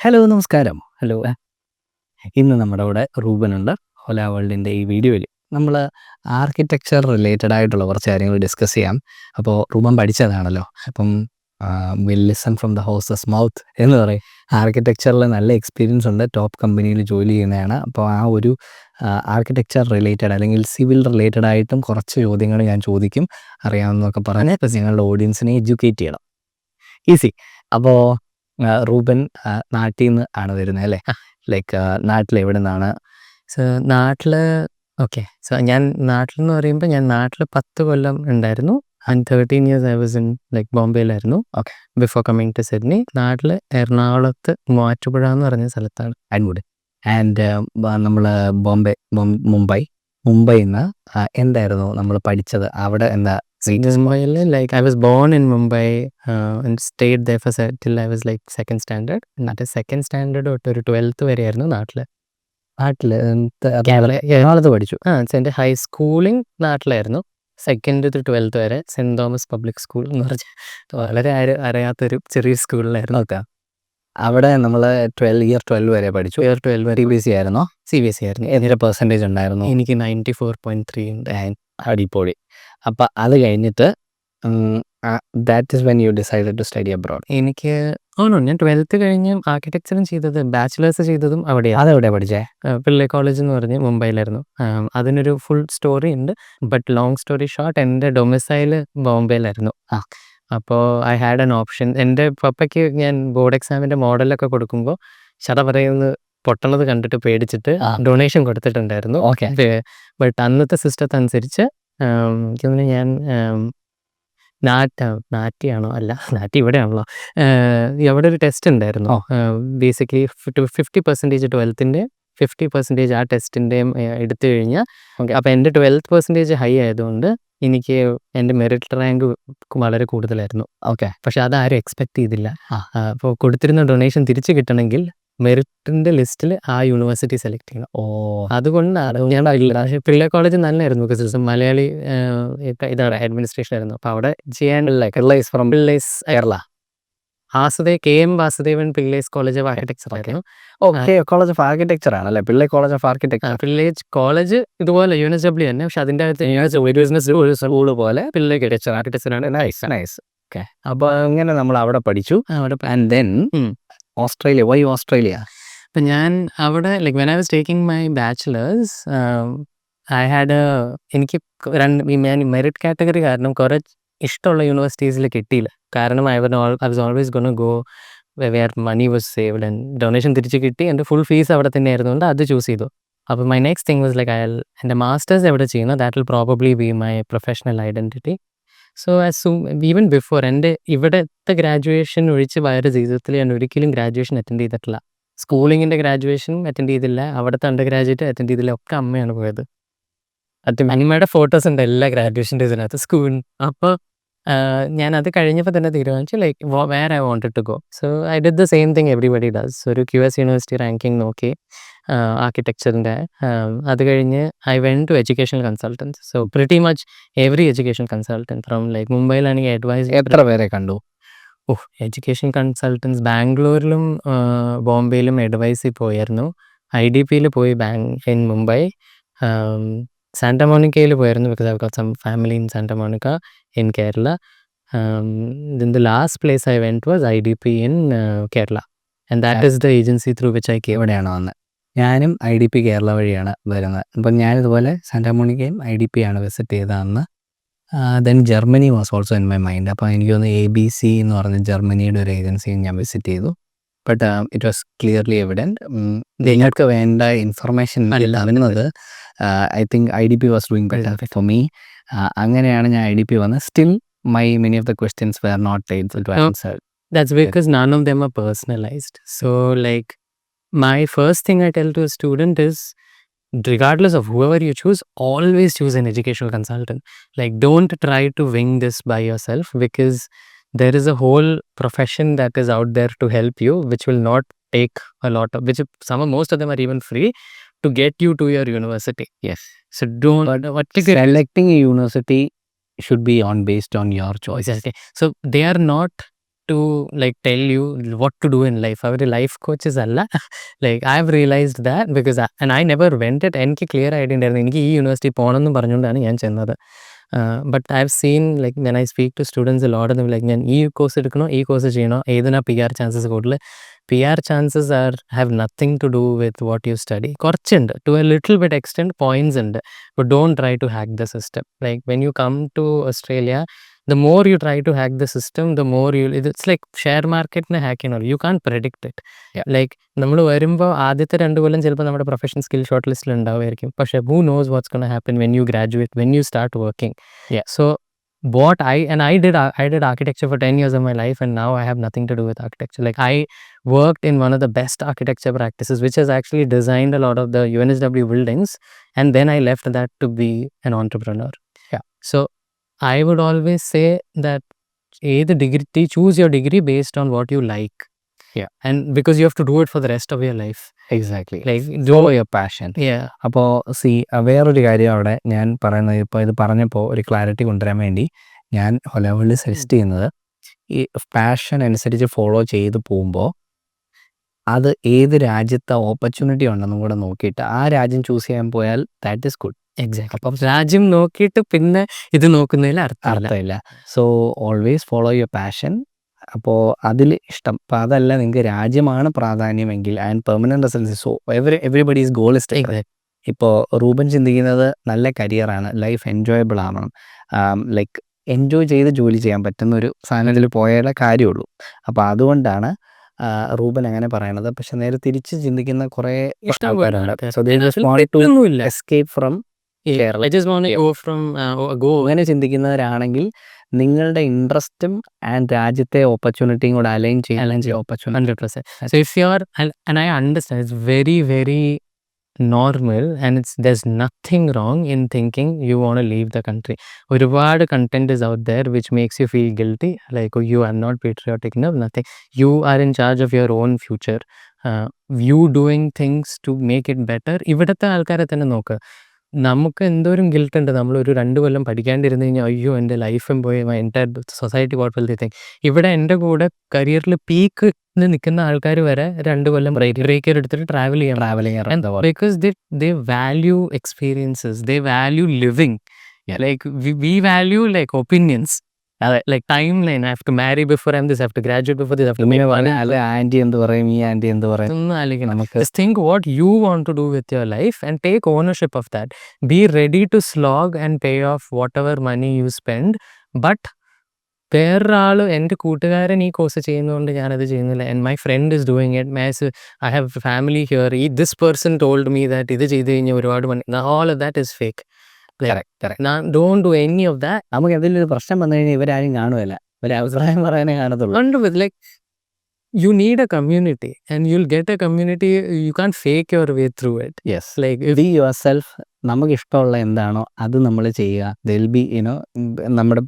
Hello നമസ്കാരം. Hello. ഇന്ന് നമ്മുടെ കൂടെ റൂബനുണ്ട്. ഹോല വേൾഡിൻ്റെ ഈ വീഡിയോയിൽ നമ്മൾ ആർക്കിടെക്ചർ റിലേറ്റഡ് ആയിട്ടുള്ള കുറച്ച് കാര്യങ്ങൾ ഡിസ്കസ് ചെയ്യാം. അപ്പോൾ റൂബൻ പഠിച്ചതാണല്ലോ, അപ്പം will listen from the horses mouth എന്ന് പറയും. ആർക്കിടെക്ചറിൽ നല്ല എക്സ്പീരിയൻസ് ഉണ്ട്, ടോപ്പ് കമ്പനിയിൽ ജോലി ചെയ്യുന്നതാണ്. അപ്പോൾ ആ ഒരു ആർക്കിടെക്ചർ റിലേറ്റഡ് അല്ലെങ്കിൽ സിവിൽ റിലേറ്റഡ് ആയിട്ടും കുറച്ച് ചോദ്യങ്ങൾ ഞാൻ ചോദിക്കും, അറിയാവുന്നതൊക്കെ പറഞ്ഞ് ഞങ്ങളുടെ ഓഡിയൻസിനെ എഡ്യൂക്കേറ്റ് ചെയ്യണം. ഈസി. അപ്പോൾ റൂബൻ നാട്ടിൽ നിന്ന് ആണ് വരുന്നത് അല്ലേ? ലൈക്ക് നാട്ടിൽ എവിടെ നിന്നാണ്? നാട്ടിൽ സോ ഞാൻ നാട്ടിലെന്ന് പറയുമ്പോൾ ഞാൻ നാട്ടിൽ 10 കൊല്ലം ഉണ്ടായിരുന്നു. And 13 years I was in ബോംബെയിലായിരുന്നു ബിഫോർ കമ്മിങ് ടു സിഡ്നി. നാട്ടിൽ എറണാകുളത്ത് മൂവാറ്റുപുഴ എന്ന് പറഞ്ഞ സ്ഥലത്താണ്. അൻമുട്. ആൻഡ് നമ്മൾ മുംബൈയിൽ നിന്ന് എന്തായിരുന്നു നമ്മൾ പഠിച്ചത്? അവിടെ എന്താ? മുംബൈയിൽ I was born in Mumbai and stayed there for till I was second standard. എന്നിട്ട് സെക്കൻഡ് സ്റ്റാൻഡേർഡ് തൊട്ട് ഒരു 12th വരെയായിരുന്നു നാട്ടിൽ. എറണാകുളത്ത് പഠിച്ചു. എൻ്റെ ഹൈസ്കൂളിങ് നാട്ടിലായിരുന്നു. 2nd to 12th വരെ സെൻറ് തോമസ് പബ്ലിക് സ്കൂൾ എന്ന് പറഞ്ഞാൽ വളരെ അറിയാത്തൊരു ചെറിയ സ്കൂളിലായിരുന്നു. അവിടെ നമ്മൾ ഇയർ 12 വരെ പഠിച്ചു. ഇയർ 12 വരെ CBSE ആയിരുന്നോ? CBSE ആയിരുന്നു. എത്ര പെർസെൻറ്റേജ് ഉണ്ടായിരുന്നു? എനിക്ക് 94.3 ഉണ്ട്. അടിപൊളി. അപ്പം അത് കഴിഞ്ഞിട്ട് that is when you decided to study abroad. എനിക്ക് ഞാൻ 12th കഴിഞ്ഞ് ആർക്കിടെക്ചറും ചെയ്തത്, ബാച്ചിലേഴ്സ് ചെയ്തതും അവിടെയാണ്. അതെവിടെയാണ് പഠിച്ചേ? പിള്ളേ കോളേജ് എന്ന് പറഞ്ഞ് മുംബൈയിലായിരുന്നു. അതിനൊരു ഫുൾ സ്റ്റോറി ഉണ്ട്. ബട്ട് ലോങ് സ്റ്റോറി ഷോർട്ട്, എൻ്റെ ഡൊമിസൈൽ ബോംബെയിലായിരുന്നു. അപ്പോൾ ഐ ഹാഡ് ആൻ ഓപ്ഷൻ. എൻ്റെ പപ്പയ്ക്ക് ഞാൻ ബോർഡ് എക്സാമിൻ്റെ മോഡലൊക്കെ കൊടുക്കുമ്പോൾ പറയുന്നത് പൊട്ടണത് കണ്ടിട്ട് പേടിച്ചിട്ട് ഡൊണേഷൻ കൊടുത്തിട്ടുണ്ടായിരുന്നു. ബട്ട് അന്നത്തെ സിസ്റ്റത്തെ അനുസരിച്ച് ഞാൻ നാറ്റിയാണോ അല്ല നാറ്റി ഇവിടെയാണല്ലോ, അവിടെ ഒരു ടെസ്റ്റ് ഉണ്ടായിരുന്നു. ബേസിക്കലി 50% 12th 50% ആ ടെസ്റ്റിൻ്റെയും എടുത്തു കഴിഞ്ഞാൽ അപ്പോൾ എൻ്റെ 12th ഹൈ ആയതുകൊണ്ട് എനിക്ക് എൻ്റെ മെറിറ്റ് റാങ്ക് വളരെ കൂടുതലായിരുന്നു. പക്ഷെ അതാരും എക്സ്പെക്ട് ചെയ്തില്ല. അപ്പോൾ കൊടുത്തിരുന്ന ഡൊണേഷൻ തിരിച്ചു കിട്ടണമെങ്കിൽ മെറിറ്റിൻ്റെ ലിസ്റ്റിൽ ആ യൂണിവേഴ്സിറ്റി സെലക്ട് ചെയ്യണം. അതുകൊണ്ടാണ് ഞാൻ പിള്ളേ കോളേജ് നല്ലായിരുന്നു. ബിക്കോസ് മലയാളി ഇതാണ് അഡ്മിനിസ്ട്രേഷൻ ആയിരുന്നു. അപ്പോൾ അവിടെ ചെയ്യാൻ Kerala KM Vasudevan Pillai's college of architecture ആയിരുന്നു. കോളേജ് ഓഫ് ആർക്കിടെക്ചർ ആണല്ലേ? Pillai college of architecture. Pillai's college ഇതുപോലെ UNSW തന്നെ, പക്ഷെ അതിൻ്റെ അകത്ത് ഒരു സ്കൂൾ പോലെ പിള്ളേ ആർക്കിടെക്ചർ ആണ്. നൈസ്. അപ്പോൾ അങ്ങനെ നമ്മൾ അവിടെ പഠിച്ചു. And then Australia. Why Australia? അപ്പം ഞാൻ അവിടെ when I was taking my bachelor's, I had എനിക്ക് മെറിറ്റ് കാറ്റഗറി കാരണം കുറേ ഇഷ്ടമുള്ള യൂണിവേഴ്സിറ്റീസിൽ കിട്ടിയില്ല. കാരണം I was always gonna go where money was saved and donation തിരിച്ച് കിട്ടി. എൻ്റെ ഫുൾ ഫീസ് അവിടെ തന്നെ ആയിരുന്നുകൊണ്ട് അത് ചൂസ് ചെയ്തു. അപ്പോൾ my next thing was എൻ്റെ മാസ്റ്റേഴ്സ് എവിടെ ചെയ്യുന്നു, that will probably be my professional identity. So even before എൻ്റെ ഇവിടുത്തെ ഗ്രാജുവേഷൻ ഒഴിച്ച് വേറെ ജീവിതത്തിൽ ഞാൻ ഒരിക്കലും ഗ്രാജുവേഷൻ അറ്റൻഡ് ചെയ്തിട്ടില്ല. സ്കൂളിങ്ങിൻ്റെ ഗ്രാജുവേഷനും അറ്റൻഡ് ചെയ്തില്ല, അവിടുത്തെ അണ്ടർ ഗ്രാജുവേറ്റ് അറ്റൻഡ് ചെയ്തില്ല. ഒക്കെ അമ്മയാണ് പോയത്. അമ്മയുടെ ഫോട്ടോസ് ഉണ്ട് എല്ലാ ഗ്രാജുവേഷൻ്റെ ഇതിനകത്ത് സ്കൂൾ. അപ്പോൾ ഞാൻ അത് കഴിഞ്ഞപ്പോൾ തന്നെ തീരുമാനിച്ചു where I wanted to go. So I did the same thing everybody does. ഒരു QS യൂണിവേഴ്സിറ്റി റാങ്കിങ് നോക്കി ആർക്കിടെക്ചറിൻ്റെ. അത് കഴിഞ്ഞ് I went to educational consultants. So pretty much every education consultant from മുംബൈയിലാണെങ്കിൽ അഡ്വൈസ്. എത്ര പേരെ കണ്ടു? എഡ്യൂക്കേഷൻ കൺസൾട്ടൻസ് ബാംഗ്ലൂരിലും ബോംബെയിലും അഡ്വൈസിൽ പോയായിരുന്നു. IDPയിൽ പോയി ഇൻ മുംബൈ. സാന്റ മോണിക്കയിൽ പോയായിരുന്നു because I've got some family in Santa Monica in Kerala. Then the last place I went was IDP in Kerala, and that is the agency through which I came. എവിടെയാണോ വന്നത്? ഞാനും IDP Kerala വഴിയാണ് വരുന്നത്. അപ്പം ഞാനിതുപോലെ Santa മോണിക്കയും IDP ആണ് visit ചെയ്തതെന്ന്. Then Germany was also in my mind. അപ്പോൾ എനിക്ക് തോന്നുന്നു ABC എന്ന് പറഞ്ഞ ജർമ്മനിയുടെ ഒരു ഏജൻസിയും ഞാൻ വിസിറ്റ് ചെയ്തു. But it was clearly evident നിങ്ങൾക്ക് വേണ്ട ഇൻഫർമേഷൻ അറിയുന്നത്. I think IDP was doing better for me. അങ്ങനെയാണ് ഞാൻ IDP വന്നത്. Still many of the questions were not able to answer. That's because none of them are personalized. So my first thing I tell to a student is, regardless of whoever you choose, always choose an educational consultant. Don't try to wing this by yourself, because there is a whole profession that is out there to help you, which will not take a lot of, most of them are even free to get you to your university. Yes. So don't. But selecting a university should be based on your choice. Exactly. So they are not to like tell you what to do in life. Our life coaches alla. Like I've realized that because I never went it. എനിക്ക് clear ആയിട്ട് ഉണ്ടായിരുന്നു എനിക്ക് ഈ university പോകണമെന്നും പറഞ്ഞുകൊണ്ടാണ് ഞാൻ ചെന്നത്. But I have seen like when I speak to students lot of like ഞാൻ ഈ കോഴ്സ് എടുക്കണോ ഈ കോഴ്സ് ചെയ്യണോ ഏതിനാ PR ചാൻസസ് കൂടുതൽ. PR chances have nothing to do with what you study. കുറച്ചുണ്ട്, to a little bit extent points ഉണ്ട്, but don't try to hack the system. Like when you come to Australia, the more you try to hack the system, the more it's like share market hack ചെയ്യണോ, you can't predict it. Like നമ്മൾ വരുമ്പോൾ ആദ്യത്തെ 2 കൊല്ലം ചിലപ്പോൾ നമ്മുടെ professional skill short ലിസ്റ്റിൽ ഉണ്ടാവുമായിരിക്കും, പക്ഷേ who knows what's going to happen when you graduate, when you start working. So what I did architecture for 10 years of my life, and now I have nothing to do with architecture. Like I worked in one of the best architecture practices, which has actually designed a lot of the UNSW buildings, and then I left that to be an entrepreneur. So I would always say that choose your degree based on what you like. And because you have to do it for the rest of your life. Exactly. Like follow your passion. അപ്പോൾ വേറൊരു കാര്യം അവിടെ ഞാൻ പറയുന്നത്, ഇപ്പോൾ ഇത് പറഞ്ഞപ്പോൾ ഒരു ക്ലാരിറ്റി കൊണ്ടുവരാൻ വേണ്ടി ഞാൻ ഹോല വേൾഡ് സജസ്റ്റ് ചെയ്യുന്നത്, ഈ പാഷൻ അനുസരിച്ച് ഫോളോ ചെയ്ത് പോകുമ്പോൾ അത് ഏത് രാജ്യത്തെ ഓപ്പർച്യൂണിറ്റി ഉണ്ടെന്നും കൂടെ നോക്കിയിട്ട് ആ രാജ്യം ചൂസ് ചെയ്യാൻ പോയാൽ ദാറ്റ് ഈസ് ഗുഡ്. എക്സാക്ട്. അപ്പം രാജ്യം നോക്കിയിട്ട് പിന്നെ ഇത് നോക്കുന്നതിൽ അർത്ഥമില്ല. So always follow your passion. അപ്പോൾ അതിൽ ഇഷ്ടം, അപ്പോൾ അതല്ല നിങ്ങൾക്ക് രാജ്യമാണ് പ്രാധാന്യമെങ്കിൽ and permanent residency, so everybody's goal is different. ഇപ്പോൾ റൂബൻ ചിന്തിക്കുന്നത് നല്ല കരിയറാണ്, ലൈഫ് എൻജോയബിൾ ആവണം, ലൈക്ക് എൻജോയ് ചെയ്ത് ജോലി ചെയ്യാൻ പറ്റുന്ന ഒരു സാധനത്തിൽ പോയാലേ കാര്യമുള്ളൂ. അപ്പോൾ അതുകൊണ്ടാണ് റൂബൻ അങ്ങനെ പറയണത്. പക്ഷെ നേരെ തിരിച്ച് ചിന്തിക്കുന്ന കുറേ ആൾക്കാരുണ്ട്. So they just want to escape from Kerala. അങ്ങനെ ചിന്തിക്കുന്നവരാണെങ്കിൽ നിങ്ങളുടെ ഇൻട്രസ്റ്റും ആൻഡ് രാജ്യത്തെ ഓപ്പർച്യൂണിറ്റിയും കൂടെ അലൈൻ ചെയ്യാൻ opportunity 100%. So if you are, and I understand it's very very normal, and there's nothing wrong in thinking you want to leave the country. ഒരുപാട് content is out there which makes you feel guilty, like oh, you are not patriotic enough, nothing. You are in charge of your own future. You doing things to make it better. ഇവിടുത്തെ ആൾക്കാരെ തന്നെ നോക്ക്, നമുക്ക് എന്തോരം guilt ഉണ്ട്. നമ്മളൊരു 2 കൊല്ലം പഠിക്കാണ്ടിരുന്ന് കഴിഞ്ഞാൽ അയ്യോ എൻ്റെ ലൈഫും പോയി, entire society what will they think. ഇവിടെ എൻ്റെ കൂടെ കരിയറിൽ പീക്ക് നിൽക്കുന്ന ആൾക്കാർ വരെ 2 കൊല്ലം ബ്രേക്ക് എടുത്തിട്ട് travelling, because they value experiences, they value living. Like we value like opinions, like timeline. I have to marry before I'm this, I have to graduate before this, I have to make money. Aunty എന്ത് പറയും, ഈ anti എന്ത് പറയും. Just think what you want to do with your life and take ownership of that. Be ready to slog and pay off whatever money you spend. But വേറൊരാൾ, എൻ്റെ കൂട്ടുകാരൻ ഈ course ചെയ്യുന്നതുകൊണ്ട് ഞാനത് ചെയ്യുന്നില്ല, and my friend is doing it, I have family here, this person told me that ഇത് ചെയ്ത് കഴിഞ്ഞാൽ ഒരുപാട് മണി, all of that is fake. Don't do any of that. നമുക്ക് എന്തെങ്കിലും ഒരു പ്രശ്നം വന്നു കഴിഞ്ഞാൽ ഇവരാരും കാണുമല്ല, ഒരു അഭിപ്രായം പറയാനേ കാണത്തുള്ളൂ. Like you need a community, and you'll get a community. You can't fake your way through it. Yes, like be yourself. നമുക്ക് ഇഷ്ടമുള്ള എന്താണോ അത് നമ്മൾ ചെയ്യുക. ദിൽ ബി നമ്മുടെ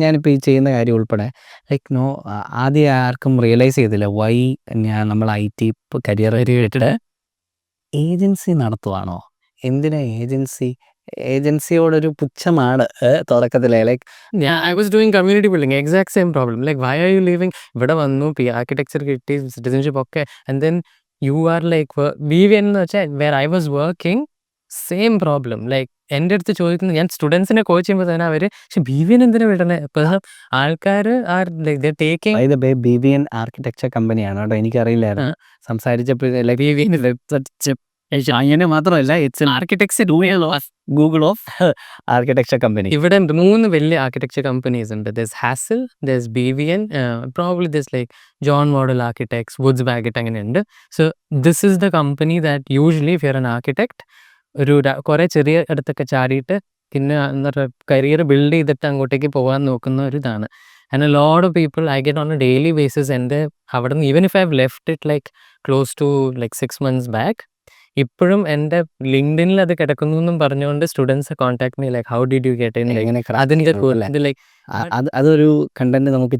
ഞാനിപ്പോൾ ഈ ചെയ്യുന്ന കാര്യം ഉൾപ്പെടെ ലൈക്ക് ആദ്യം ആർക്കും റിയലൈസ് ചെയ്തില്ല വൈ നമ്മൾ IT കരിയർ ഇട്ടിട്ട് ഏജൻസി നടത്തുവാണോ, എന്തിനാ ഏജൻസിയോടൊരു പുച്ഛമാണ് തുടക്കത്തിലെ. Like I was doing community building, exact same problem. Like why are you leaving? ഇവിടെ വന്നു, ആർക്കിടെക്ചർ കിട്ടി, സിറ്റിസൺഷിപ്പ് ഒക്കെ, and then you are like BVN എന്ന് വെച്ചാൽ where I was working, same problem. Like എൻ്റെ അടുത്ത് ചോദിക്കുന്നത്, ഞാൻ സ്റ്റുഡൻസിനെ കോച്ച് ചെയ്യുമ്പോൾ തന്നെ അവർ, പക്ഷെ BVN എന്തിനാ വിടണേ? ആൾക്കാർ are like taking. BVN architecture കമ്പനിയാണ് കേട്ടോ, എനിക്കറിയില്ലായിരുന്നു. സംസാരിച്ചപ്പോൾ ലൈക്ക് BVN അങ്ങനെ മാത്രമല്ല, it's architecture Google of architecture company. ഇവിടെ 3 വലിയ ആർക്കിടെക്ചർ കമ്പനീസ് ഉണ്ട്. there's Hassel, there's BVN, probably there's like John Model Architects, Woods Bagot, അങ്ങനെ ഉണ്ട്. So this is the company that usually if you're an architect, ഒരു കുറേ ചെറിയ അടുത്തൊക്കെ ചാടിയിട്ട് പിന്നെ കരിയർ ബിൽഡ് ചെയ്തിട്ട് അങ്ങോട്ടേക്ക് പോകാൻ നോക്കുന്ന ഒരു ഇതാണ്. And a lot of people I get on a daily basis, എൻ്റെ അവിടെ നിന്ന്, even if I've left it like close to like 6 months back, ഇപ്പോഴും എൻ്റെ ലിങ്ക്ഡിനിൽ അത് കിടക്കുന്നു എന്നും പറഞ്ഞുകൊണ്ട് students contact me like how did you get in, അതൊരു കണ്ടന്റ് നമുക്ക്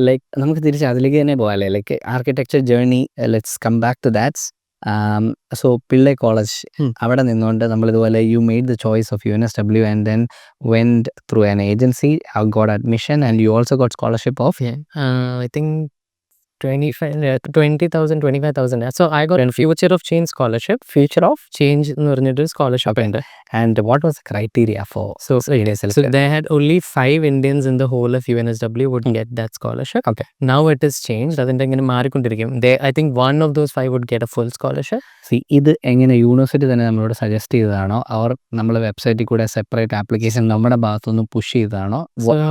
ലൈക്ക് നമുക്ക് തിരിച്ച് അതിലേക്ക് തന്നെ പോകാല്ലേ. Like architecture journey, let's come back to that's. So Pillai college Hmm. അവിടെ നിന്നുകൊണ്ട് നമ്മളിതുപോലെ you made the choice of UNSW and then went through an agency, got admission and you also got scholarship of Yeah. I think 20,000, 25,000. So I got a Future of Change scholarship. Future of Change എന്ന് പറഞ്ഞിട്ട് scholarship ഉണ്ട്. and what was the criteria for So getting so selected? they had only 5 Indians in the whole of UNSW would get that scholarship. Okay. Now it has changed. അതിന്റെ ഇങ്ങനെ മാറിക്കൊണ്ടിരിക്കും. I think one of those 5 would get a full scholarship. See, ഇത് എങ്ങനെ university തന്നെ നമ്മളോട് suggest ചെയ്തതാണോ അവർ നമ്മൾ വെബ്സൈറ്റിൽ കൂടെ സെപ്പറേറ്റ് ആപ്ലിക്കേഷൻ നമ്മുടെ ഭാഗത്തുനിന്ന് പുഷ് ചെയ്തതാണോ?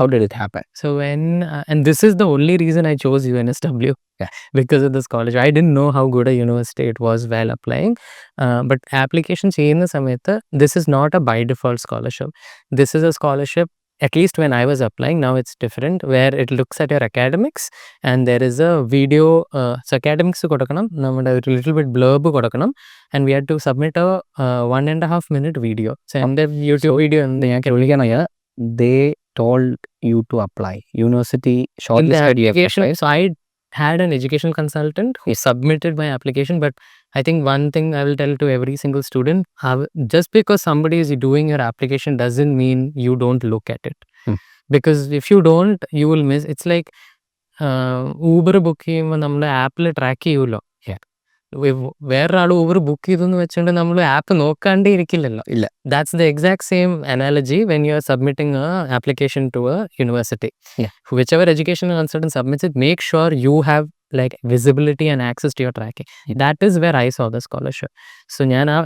How did it happen? So when and this is the only reason I chose UNSW. Yeah. Because of the scholarship. I didn't know how good a university it was while applying. But application ചെയ്യുന്ന സമയത്ത് this is not a by default scholarship. This is a scholarship, at least when I was applying. Now it's different, where it looks at your academics and there is a video. So academics കൊടുക്കണം, നമ്മുടെ ഒരു little bit blurb കൊടുക്കണം, and we had to submit a 1.5 minute video. So എൻ്റെ YouTube video ഞാൻ വിളിക്കണോ? They told you to apply. University shortlisted you. So I had an education consultant who submitted my application, but I think one thing I will tell to every single student, just because somebody is doing your application doesn't mean you don't look at it. Because if you don't, you will miss. It's like Uber book ചെയ്യുമ്പോൾ നമ്മൾ ആപ്പിൽ track ചെയ്യുമല്ലോ. വേറൊരാൾ Uber book ചെയ്തെന്ന് വെച്ചുകൊണ്ട് നമ്മൾ app നോക്കാണ്ടേ ഇരിക്കില്ലല്ലോ. ഇല്ല. That's the exact same analogy when you are submitting a application to a university. Yeah. Whichever educational consultant submits it, make sure you have like visibility and access to your tracking. That is where I saw the scholarship. So ഞാൻ ആ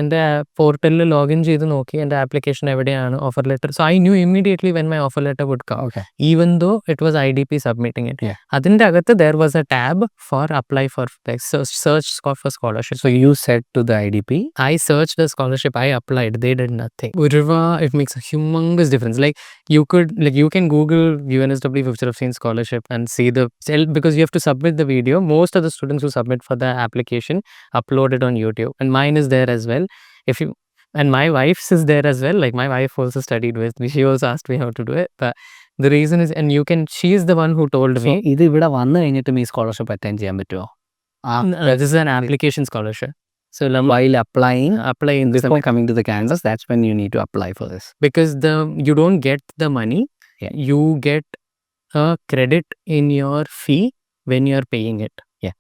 എൻ്റെ പോർട്ടലിൽ login ചെയ്ത് നോക്കി എൻ്റെ application എവിടെയാണ് offer letter. So I knew immediately when my offer letter would come. Okay. Even though it was IDP submitting it. Yeah. അതിൻ്റെ അകത്ത് there was a tab for apply for like search for scholarship. So you said to the IDP? I searched the scholarship, I applied, they did nothing. It makes a humongous difference. Like you can Google UNSW Future of Change scholarship and see because you have to submit the video. Most of the students who submit for the application upload it on YouTube, and mine is there as well. And my wife's is there as well. Like my wife also studied with me. She also asked me how to do it. But the reason is, and she is the one who told me. ഇത് ഇവിടെ വന്നു കഴിഞ്ഞിട്ട് ഈ scholarship attend ചെയ്യാൻ പറ്റുമോ? This is an application scholarship. So while applying before coming to the campus, that's when you need to apply for this. Because you don't get the money. Yeah. You get a credit in your fee when you are paying it. Yeah.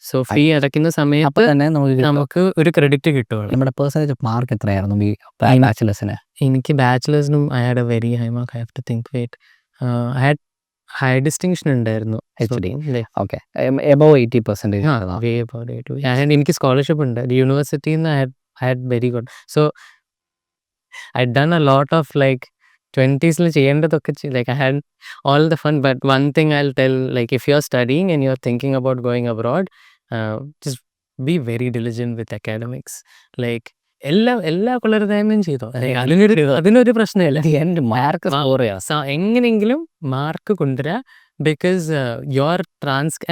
So fee അടയ്ക്കുന്ന സമയത്ത് തന്നെ നമുക്ക് ഒരു credit കിട്ടുകയുള്ളൂ. നമ്മുടെ percentage mark എത്രയായിരുന്നു ഈ ബാച്ചിലേഴ്സിന്? എനിക്ക് ബാച്ചിലേഴ്സിനും I had a very high mark. I have to think. Wait. I had high distinction ഉണ്ടായിരുന്നു. Okay. Above 80%. Way above 80. And എനിക്ക് സ്കോളർഷിപ്പ് ഉണ്ട് യൂണിവേഴ്സിറ്റിയിൽ നിന്ന്. I had very good. So I had done a lot of like 20s ചെയ്യേണ്ടതൊക്കെ like I had all the fun. But one thing I'll tell, like if you're studying and you're thinking about going abroad, just be very diligent with academics. Like എല്ലാ കൊള്ളരുതായ്മയും ചെയ്തോ, അതിനൊരു പ്രശ്നമില്ല. Mark score ചെയ്യാം, എങ്ങനെയെങ്കിലും mark കൊണ്ടുവരാ. Because your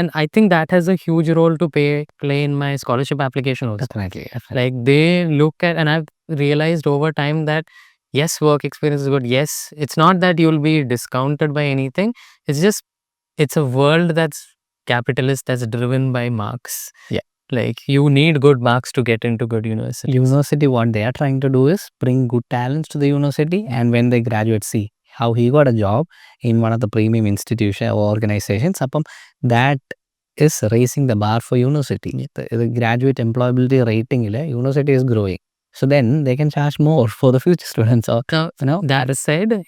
and I think that has a huge role to play in my scholarship application also. Definitely. Like they look at, and I've realized over time that yes, work experience is good. Yes, it's not that you'll be discounted by anything. It's just, it's a world that's capitalist, that's driven by marks. Yeah. Like you need good marks to get into good university. University, what they are trying to do is bring good talents to the university, and when they graduate, see how he got a job in one of the premium institution or organizations. Appam that is raising the bar for university. The graduate employability rating university is growing. So then they can charge more for the future students. Or, that said,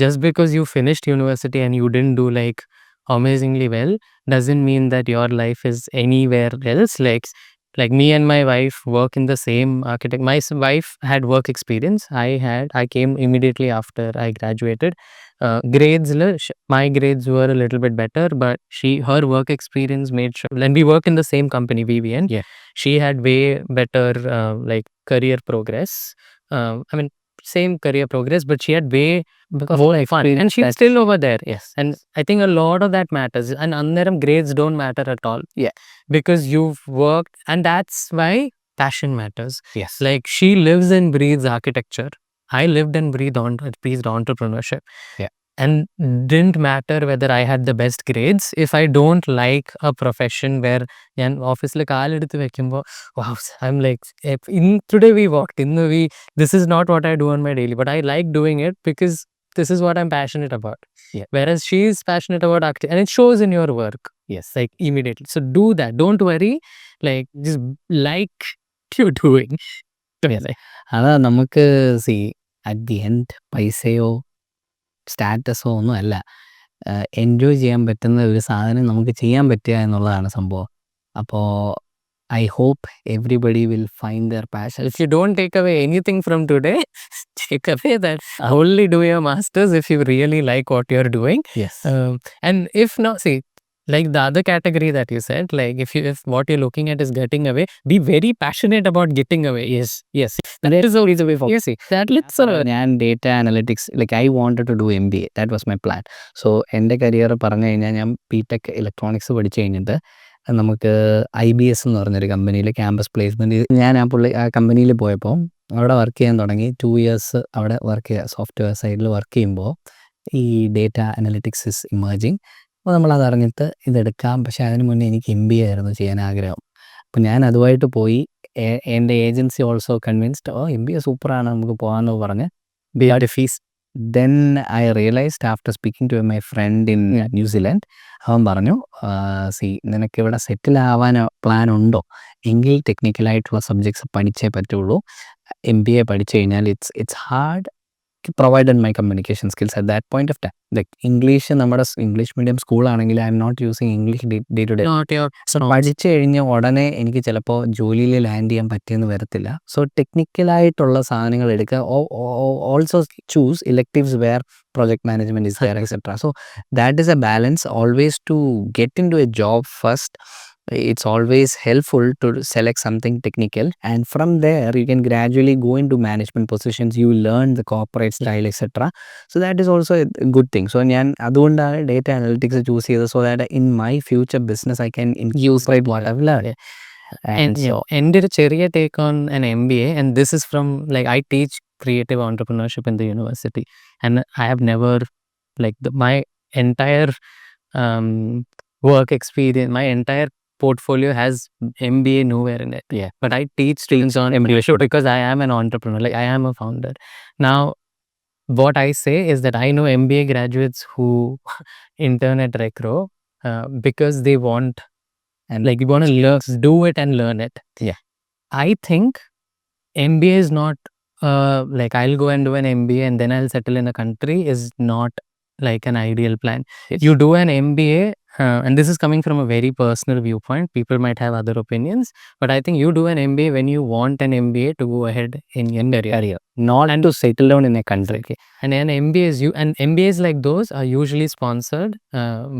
just because you finished university and you didn't do like amazingly well doesn't mean that your life is anywhere else. Like me and my wife work in the same architect. My wife had work experience. I came immediately after I graduated. Grades, my grades were a little bit better, but her work experience made sure. And we work in the same company, VVN. Yeah. She had way better like career progress. I mean, same career progress, but she had way more fun, and she's still over there. Yes. And I think a lot of that matters, and annaram grades don't matter at all. Yeah. Because you've worked, and that's why passion matters. Yes. Like she lives and breathes architecture. I lived and breathed entrepreneurship. Yeah. and didn't matter whether I had the best grades. If I don't like a profession where ഞാൻ ഓഫീസിൽ കാലെടുത്ത് വെക്കുമ്പോൾ wow, I'm like, today we walked in the we this is not what I do on my daily, but I like doing it because this is what I'm passionate about. Yeah. Whereas she is passionate about acting, and it shows in your work. Yes. Like immediately. So do that. Don't worry. Like just like you're doing. അതാ നമുക്ക് at the end പൈസയോ സ്റ്റാറ്റസോ ഒന്നും അല്ല, enjoy ചെയ്യാൻ പറ്റുന്ന ഒരു സാധനം നമുക്ക് ചെയ്യാൻ പറ്റുക എന്നുള്ളതാണ് സംഭവം. അപ്പോൾ I hope everybody will find their passion. If you don't take away anything from today, take away that only do your masters if you really like what you're doing. Yes. And if not, see, like the other category that you said, like if what you're looking at is getting away, be very passionate about getting away. Yes. That is the reason for. Yes, see, ഞാൻ data analytics, like I wanted to do MBA. That was my plan. So എൻ്റെ career പറഞ്ഞു കഴിഞ്ഞാൽ ഞാൻ BTech electronics പഠിച്ചു കഴിഞ്ഞിട്ട് നമുക്ക് IBS എന്ന് പറഞ്ഞൊരു കമ്പനിയിൽ ക്യാമ്പസ് പ്ലേസ്മെൻറ്റ്, ഞാൻ ആ കമ്പനിയിൽ പോയപ്പോൾ അവിടെ വർക്ക് ചെയ്യാൻ തുടങ്ങി. 2 years അവിടെ വർക്ക് ചെയ്യുക, സോഫ്റ്റ്വെയർ സൈഡിൽ വർക്ക് ചെയ്യുമ്പോൾ ഈ ഡേറ്റ അനലിറ്റിക്സ് ഇസ് ഇമേർജിങ്. അപ്പോൾ നമ്മളത് അറിഞ്ഞിട്ട് ഇതെടുക്കാം. പക്ഷേ അതിന് മുന്നേ എനിക്ക് MBA ആയിരുന്നു ചെയ്യാൻ ആഗ്രഹം. അപ്പോൾ ഞാൻ അതുമായിട്ട് പോയി. എൻ്റെ ഏജൻസി ഓൾസോ കൺവിൻസ്ഡ്, MBA സൂപ്പറാണ്, നമുക്ക് പോകാമെന്ന് പറഞ്ഞ് be at a feast. Then I realized after speaking to my friend in New Zealand, അവൻ പറഞ്ഞു, നിനക്കിവിടെ സെറ്റിൽ ആവാൻ പ്ലാൻ ഉണ്ടോ എങ്കിൽ ടെക്നിക്കലായിട്ടുള്ള സബ്ജക്ട്സ് പഠിച്ചേ പറ്റുള്ളൂ. MBA പഠിച്ചു കഴിഞ്ഞാൽ it's hard provided my communication skills at that point of time. Like English, നമ്മുടെ ഇംഗ്ലീഷ് മീഡിയം സ്കൂളാണെങ്കിൽ I am not using English day to day. പഠിച്ചു കഴിഞ്ഞ ഉടനെ എനിക്ക് ചിലപ്പോൾ ജോലിയിൽ ലാൻഡ് ചെയ്യാൻ പറ്റിയെന്ന് വരത്തില്ല. സോ ടെക്നിക്കലായിട്ടുള്ള സാധനങ്ങൾ എടുക്കുക. Also choose electives where project management is there, etc. So that is a balance. Always to get into a job first, it's always helpful to select something technical, and from there you can gradually go into management positions. You learn the corporate style, etc. So that is also a good thing. So ഞാൻ അതുകൊണ്ടാണ് data analytics choose ചെയ്തത്, so that in my future business I can use what I've learned. And so എൻ്റെ ഒരു ചെറിയ take on an MBA, and this is from, like, I teach creative entrepreneurship in the university, and I have never, like, my entire work experience, my entire portfolio has MBA nowhere in it. Yeah. But I teach students on MBA because I am an entrepreneur, like I am a founder. Now, what I say is that I know MBA graduates who intern at Recro because they want, and like, you want to do it and learn it. Yeah. I think MBA is not like I'll go and do an MBA and then I'll settle in a country is not like an ideal plan. Yes. You do an MBA, and this is coming from a very personal viewpoint. People might have other opinions, but I think you do an MBA when you want an MBA to go ahead in your career, not to settle down in a country. Okay. And an MBA is and MBAs like those are usually sponsored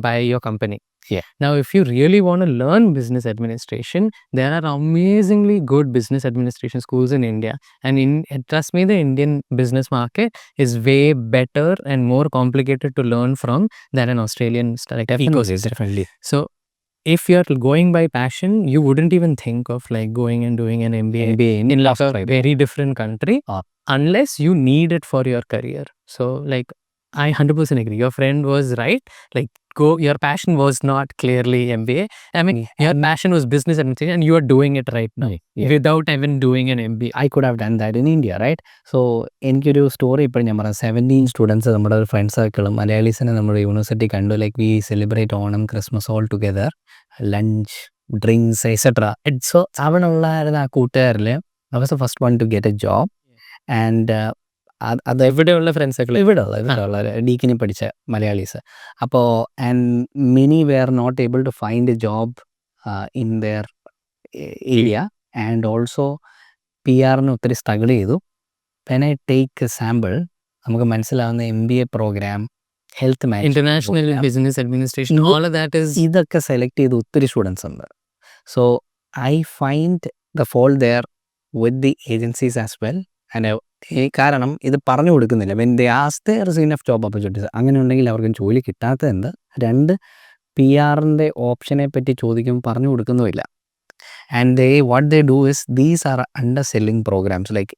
by your company. Yeah. Now, if you really want to learn business administration, there are amazingly good business administration schools in India. And trust me, the Indian business market is way better and more complicated to learn from than an Australian ecosystem. Definitely. So, if you're going by passion, you wouldn't even think of like going and doing an MBA in like a very different country unless you need it for your career. So, like, I 100% agree. Your friend was right. Like, your passion was not clearly MBA. I mean, your passion was business administration, and you are doing it right now without even doing an MBA. I could have done that in India, right? So എനിക്കൊരു story ഇപ്പോൾ ഞാൻ പറയാം. 17 students നമ്മുടെ ഒരു front സർക്കിളും മലയാളീസിനെ നമ്മുടെ university കണ്ടു. Like we celebrate Onam, Christmas all together, lunch, drinks, etcetera. So അവനുള്ളായിരുന്ന ആ കൂട്ടുകാരിൽ I was the first one to get a job. And അത് എവിടെയുള്ള ഫ്രണ്ട്സൊക്കെ ഇവിടെയുള്ള ഡീക്കിനി പഠിച്ച മലയാളീസ്. അപ്പോൾ and many were not able to find a job in their area, and also PR ഒത്തിരി struggle ചെയ്തു. When I take a sample, നമുക്ക് മനസ്സിലാവുന്ന MBA program, health management, international business administration, all of that is ഇതൊക്കെ select ചെയ്ത് ഒത്തിരി students ഉണ്ട്. So I find the fault there with the agencies as well. And കാരണം ഇത് പറഞ്ഞു കൊടുക്കുന്നില്ല. When they ask there is enough job opportunities. അങ്ങനെ ഉണ്ടെങ്കിൽ അവർക്ക് ജോലി കിട്ടാത്തതുണ്ട്. 2, PR ഓപ്ഷനെ പറ്റി ചോദിക്കുമ്പോൾ പറഞ്ഞു കൊടുക്കുന്നുമില്ല. And what they do is these are underselling programs like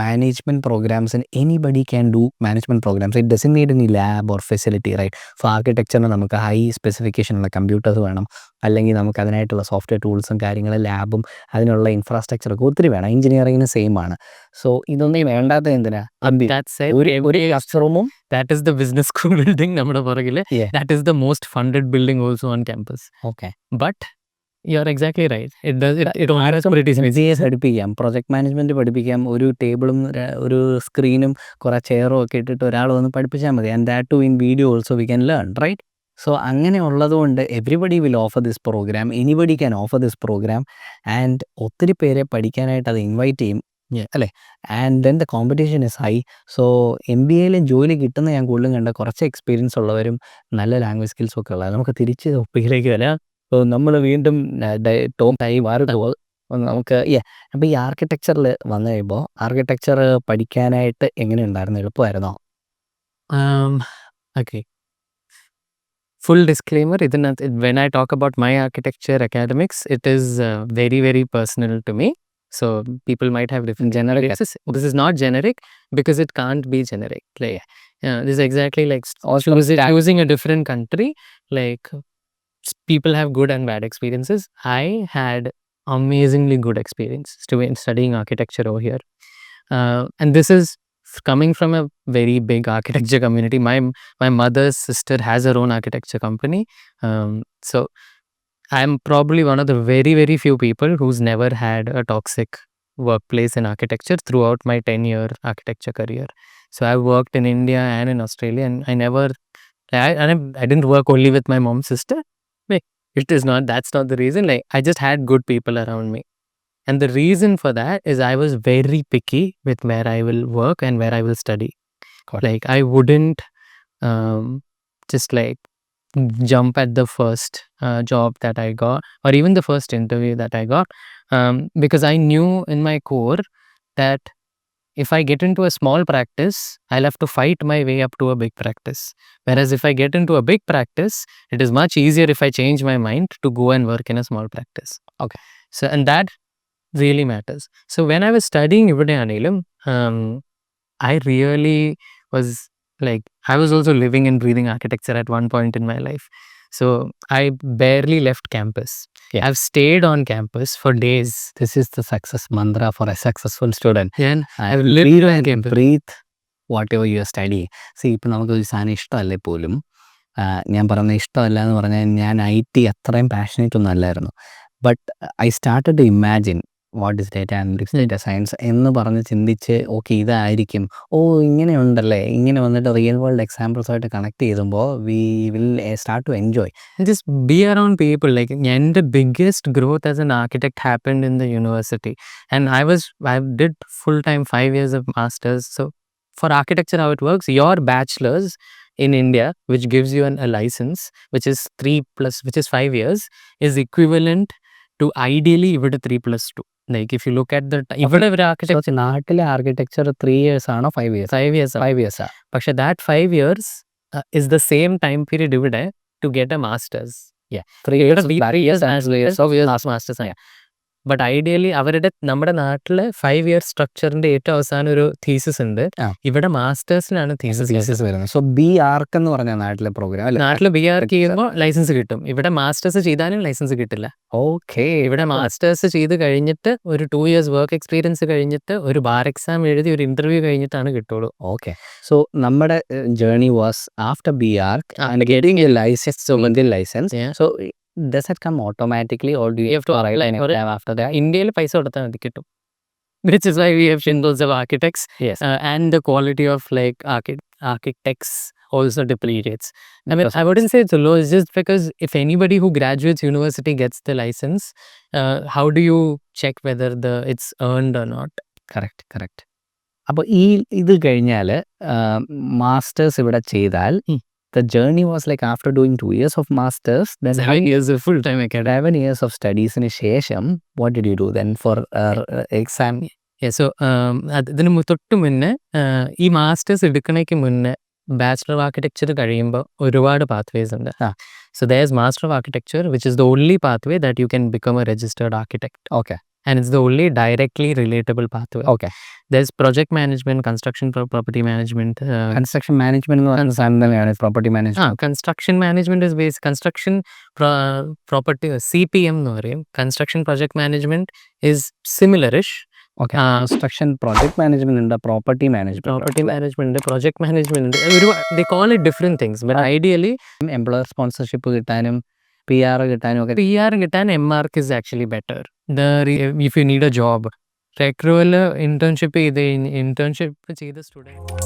management programs, and anybody can do management programs. It doesn't need any lab or facility, right? For architecture നമുക്ക് high specification ഉള്ള computers വേണം, അല്ലെങ്കിൽ നമുക്ക് അതിനായിട്ടുള്ള software ടൂൾസും കാര്യങ്ങളും ലാബും അതിനുള്ള ഇൻഫ്രാസ്ട്രക്ചറൊക്കെ ഒത്തിരി വേണം. എഞ്ചിനീയറിങ്ങിന് സെയിം ആണ്. സോ ഇതൊന്നും വേണ്ടാത്ത എന്തിനാ? ഒരു ക്ലാസ് റൂമും that is the business school building നമ്മുടെ പുറകില്. That is the most funded building also on campus. Okay. But you're exactly right. It പഠിപ്പിക്കാം, പ്രൊജക്ട് മാനേജ്മെന്റ് പഠിപ്പിക്കാം. ഒരു ടേബിളും ഒരു സ്ക്രീനും കുറെ ചെയറും ഒക്കെ ഇട്ടിട്ട് ഒരാൾ വന്ന് പഠിപ്പിച്ചാൽ മതി. And that too in video also we can learn, right? So അങ്ങനെ ഉള്ളതുകൊണ്ട് everybody will offer this program, anybody can offer this program, and ഒത്തിരി പേരെ പഠിക്കാനായിട്ട് അത് ഇൻവൈറ്റ് ചെയ്യും, അല്ലേ? And then the competition is high. So MBA ജോലി കിട്ടുന്ന ഞാൻ കൂടുതലും കണ്ട കുറച്ച് എക്സ്പീരിയൻസ് ഉള്ളവരും നല്ല ലാംഗ്വേജ് സ്കിൽസും ഒക്കെ ഉള്ളത്. നമുക്ക് തിരിച്ച് ഒപ്പിലേക്ക് വരാം. അപ്പോൾ നമ്മൾ വീണ്ടും ടോപ്പായി മാറി നമുക്ക് അപ്പോൾ ഈ ആർക്കിടെക്ചറിൽ വന്നു കഴിയുമ്പോൾ ആർക്കിടെക്ചർ പഠിക്കാനായിട്ട് എങ്ങനെ ഉണ്ടായിരുന്നു? എളുപ്പമായിരുന്നോ? Okay. Full disclaimer, when I talk about my architecture academics, it is very, very personal to me. So people might have different Generic. This is not generic because it can't be generic. Like, this is exactly like choosing a different country. Like, people have good and bad experiences. I had amazingly good experience studying architecture over here. And this is coming from a very big architecture community. My mother's sister has her own architecture company. So I'm probably one of the very, very few people who's never had a toxic workplace in architecture throughout my 10-year architecture career. So I worked in India and in Australia, and I didn't work only with my mom's sister. That's not the reason. Like, I just had good people around me. And the reason for that is I was very picky with where I will work and where I will study. Like, I wouldn't just like jump at the first job that I got, or even the first interview that I got, because I knew in my core that if I get into a small practice, I'll have to fight my way up to a big practice. Whereas if I get into a big practice, it is much easier if I change my mind to go and work in a small practice. Okay. So, and that really matters. So when I was studying ഇവിടെ ആണെങ്കിലും, I really was like, I was also living and breathing architecture at one point in my life. So I barely left campus. I've stayed on campus for days. This is the success mantra for a successful student. And I've lived on campus. Breathe whatever you are studying. See, ഇപ്പം നമുക്കൊരു സാധനം ഇഷ്ടമല്ലേ പോലും, ഞാൻ പറഞ്ഞ ഇഷ്ടമല്ല എന്ന് പറഞ്ഞാൽ ഞാൻ IT അത്രയും പാഷനേറ്റ് ഒന്നും അല്ലായിരുന്നു. But I started to imagine what is data analytics, data science എന്ന് പറഞ്ഞ് ചിന്തിച്ച് ഓക്കെ ഇതായിരിക്കും, ഇങ്ങനെ ഉണ്ടല്ലേ, ഇങ്ങനെ വന്നിട്ട് റിയൽ വേൾഡ് എക്സാമ്പിൾസ് ആയിട്ട് കണക്ട് ചെയ്യുമ്പോൾ we will start to enjoy. Just be around people. Like, and the biggest growth as an architect happened in the university. And I did full-time 5 years of masters. So for architecture, how it works, your bachelor's in India, which gives you a license, which is 3+, which is 5 years, is equivalent to ideally ഇവിടെ 3+2. Like, if you look at the ഇവിടെ architecture, നാട്ടിലെ architecture 3 years ആണോ 5 years? 5 years. 5 years. പക്ഷെ that 5 years is the same time period ഇവിടെ to get a master's. 3 years masters. But ideally അവരുടെ നമ്മുടെ നാട്ടിലെ 5 year സ്ട്രക്ചറിന്റെ ഏറ്റവും അവസാനം ഒരു തീസിസ് ഉണ്ട്. ഇവിടെ മാസ്റ്റേഴ്സിനാണ് തീസിസ് വരുന്നത്. സോ B.Arch എന്ന് പറഞ്ഞ നാട്ടിലെ പ്രോഗ്രാം, നാട്ടിൽ B.Arch ചെയ്യുമ്പോൾ ലൈസൻസ് കിട്ടും. ഇവിടെ മാസ്റ്റേഴ്സ് ചെയ്താലും ലൈസൻസ് കിട്ടില്ല. ഓക്കെ. ഇവിടെ മാസ്റ്റേഴ്സ് ചെയ്ത് കഴിഞ്ഞിട്ട് ഒരു 2 years വർക്ക് എക്സ്പീരിയൻസ് കഴിഞ്ഞിട്ട് ഒരു ബാർ എക്സാം എഴുതി ഒരു ഇന്റർവ്യൂ കഴിഞ്ഞിട്ടാണ് കിട്ടുള്ളൂ. ഓക്കെ. സോ നമ്മുടെ journey was after B.Arch and getting a license, so Indian license. So does it come automatically, or do you have to apply an exam after that? ഇന്ത്യയിൽ പൈസ കൊടുത്താൽ മതി, കിട്ടും. Which is why we have shingles of architects. Yes. And the quality of like architects also depreciates. I mean, I wouldn't say it's low. It's just because if anybody who graduates university gets the license, how do you check whether it's earned or not? Correct. അപ്പോൾ ഇത് കഴിഞ്ഞാൽ masters ഇവിടെ ചെയ്താൽ the journey was like after doing 2 years of masters, then 7 years of full-time academic. 7 years of studies in ശേഷം what did you do then for exam? So അതിന് തൊട്ട് മുന്നേ ഈ മാസ്റ്റേഴ്സ് എടുക്കണേക്ക് മുന്നേ ബാച്ചിലർ ഓഫ് ആർക്കിടെക്ചർ കഴിയുമ്പോൾ ഒരുപാട് പാത്വേസ് ഉണ്ട്. ആ. So there is master of architecture which is the only pathway that you can become A registered architect. Okay. And it's the only directly relatable pathway. Okay. There's project management, construction property management. Construction management എന്ന് പറയുന്ന സാധനം തന്നെയാണ് property management. Construction management is based construction property CPM എന്ന് പറയും. Construction project management is similar-ish. Okay. Construction project management ഉണ്ട്, property management, project management ഉണ്ട്. They call it different things, but ideally employer sponsorship കിട്ടാനും PR കിട്ടാനും ഒക്കെ. PR കിട്ടാൻ M.Arch is actually better. If you need a job, Recruiter internship ചെയ്ത student